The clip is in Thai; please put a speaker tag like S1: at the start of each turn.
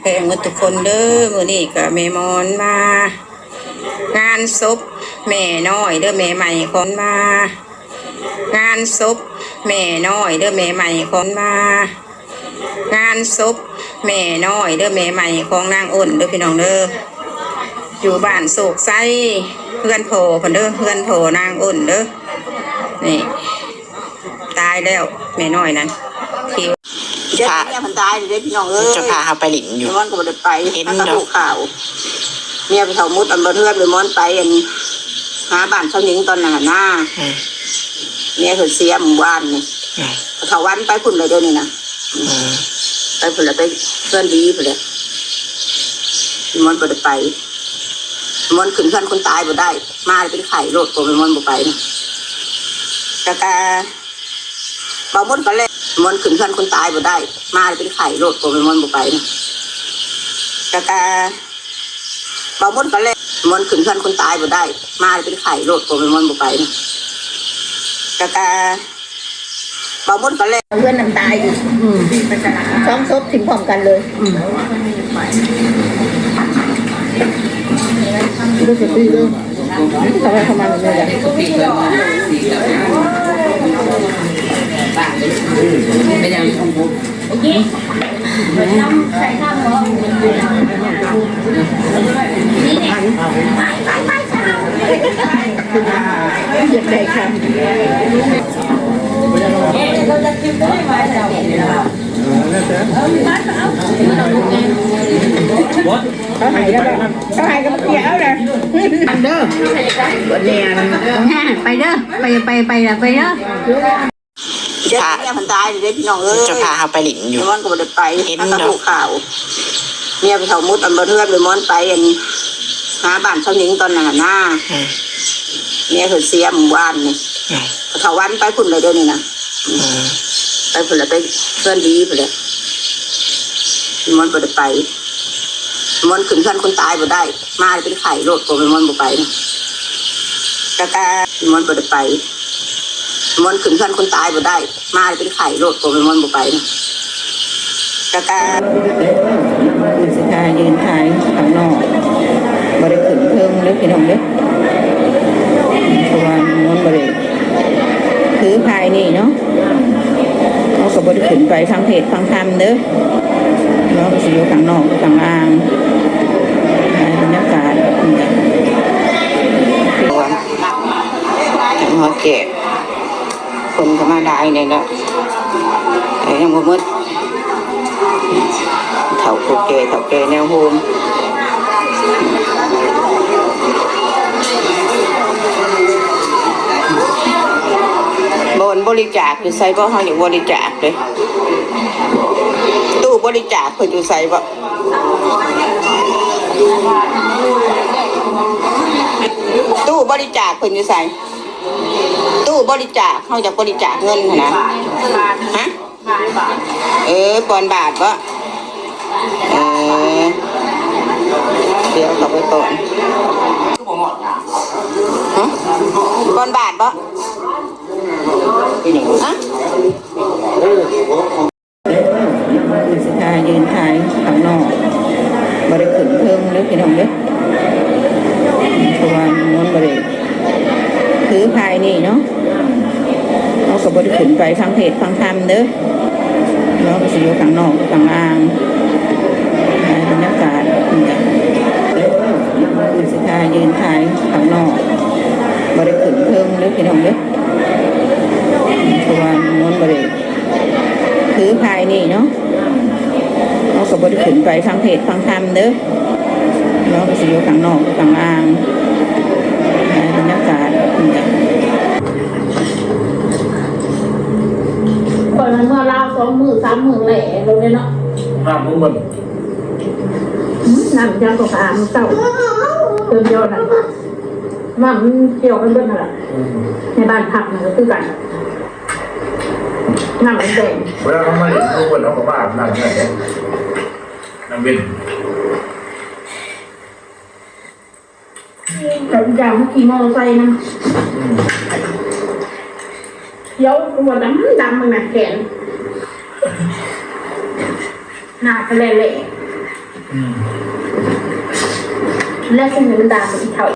S1: แพงหมดทุกคนเด้อมื้อนี้ก็แม่มอนมางานศพแม่น้อยเด้อแม่ใหม่คนมางานศพแม่น้อยเด้อแม่ใหม่คนมางานศพแม่น้อยเด้อแม่ใหม่ของนางอ้นเด้อพี่น้องเด้ออยู่บ้านโศกไซเพื่อนโผเพิ่นเด้อเพื่อนโผนางอ้นเด้อนี่ตายแล้วแม่น้อยนั้นคิวเจ็บเนี่ยมันตายเลยพี่น้องจะพาเขาไปหลินอยู่มันก็บ่ได้ไปเห็นดอกข่าวเมียไปเฒ่ามุดอันบ่เทือนไปมอนไปอันหาบ้านเฒ่าหญิงตอนนั้นน่ะเมียเพิ่นเสียหมู่บ้านนี่เฒ่าวันไปพุ่นเลยเดี๋ยวนี้นะไปพุ่นแล้วไปเพื่อนดีพุ่นเลยมอนบ่ได้ไปมอนขึ้นเพื่อนคนตายบ่ได้มาเป็นไข่โลดตัวไปมอนบ่ไปนะแต่ก็บ่มดก็เลยมอนขึ้นเพื่อนคนตายบ่ได้มาเป็นไข่โลดตัวไปมอนบ่ไปนะแต่ก็บ่มดก็เลยมอนขึ้นเพื่อนคนตายบ่ได้มาเป็นไข่โลดตัวไปมอนบ่ไปนะแต่ก็บ่มดก็เลยเพื่อนน้ำตายอยู่ช่องซบทิ้งพร้อมกันเลยรู้สึกดีเลยทำไมเขามาแบบนี้ไม่ยังใส่ข้าวหรออยากได้ค่ะเราจะกินได้ไหมเราเขาหายแล้วเขาหายกับเกี่ยวเลยอันเด้อเนี่ยไปเด้อไปเด้อเจ็บเนี่ยมันตายเลยพี่น้องจะพาเขาไปหลินอยู่มันก็บ่ได้ไปเห็นดอกข่าวเมียไปเฒ่ามุดอันบ่เทือนไปมอนไปอันหาบ้านเฒ่าหญิงตอนนั้นน่ะเมียเพิ่นเสียหมู่บ้านนี่เฒ่าวันไปพุ่นเลยเดี๋ยวนี้นะไปพุ่นแล้วไปเพื่อนดีพุ่นเลยมอนบ่ได้ไปมอนขึ้นเพื่อนคนตายบ่ได้มาเป็นไข่โลดตัวไปมอนบ่ไปนะแต่ก็มอนบ่ได้ไปมอนขึ้นเพื่อนคนตายบ่ได้มาเป็นไข่โลดตัวไปมอนบ่ไปนะแต่ก็สิทายืนถ่ายข้างนอกบ่ได้ขึ้นเพิ่งเด้อพี่น้องเด้อเพราะว่ามอนบ่ได้ถือภายนี่เนาะเขาก็บ่ได้ขึ้นไปฟังเทศฟังธรรมเด้อเนาะก็สิอยู่ข้างนอกข้างล่างบรรยากาศหัวแก่คนก็มาได้เลยละแต่ยังบ่หมดเฒ่าแก่แนวโฮมบริจาคอยู่ไซบ่เฮาอยู่บริจาคเลยตู้บริจาคเพิ่นอยู่ไสบ่ตู้บริจาคเพิ่นอยู่ไสตู้บริจาคเฮาจะบริจาคเงินนะฮะปอนบาทบ่เดี๋ยวเข้าไปก่อนฮะปอนบาทบ่ฮะสิทายืนถ่ายข้างนอกบ่ได้ขึ้นเพิ่งเด้อพี่น้องเด้อเพราะว่ามันบ่ได้ถือภายนี่เนาะเขาก็บ่ได้ขึ้นไปฟังเทศฟังธรรมเด้อเนาะก็สิอยู่ข้างนอกข้างล่างบรรยากาศสิทายืนถ่ายข้างนอกบ่ได้ขึ้นเพิ่งเด้อพี่น้องเด้อเพราะว่ามันบ่ได้ถือภายนี่เนาะเขาก็บ่ได้ขึ้นไปฟังเทศฟังธรรมเด้อเนาะก็สิอยู่ข้างนอกข้างล่างบรรยากาศ
S2: ก่อนมันเมื่อลาว2 มื้อ 3 มื้อแหล่ลงเลยเนาะ
S3: น้ำมัน
S2: น้ำยังก็อาบเต้าเติมยอดน่ะมันเกี่ยวกันเบิดนั่นแหละในบ้านพักน่ะก็คือกันน้ำมันแดง
S3: เวลาเขามาเห็นทุกคนเขาก็มาอาบน้ำใช่ไหมน้ำเย็น
S2: แต่อย่างขี่มอเตอร์ไซค์นะเดี๋ยวตัวดำมันหนักแขนหน้าทะเลเละ แล้วฉันเห็นมันด่ามันอีกเท่า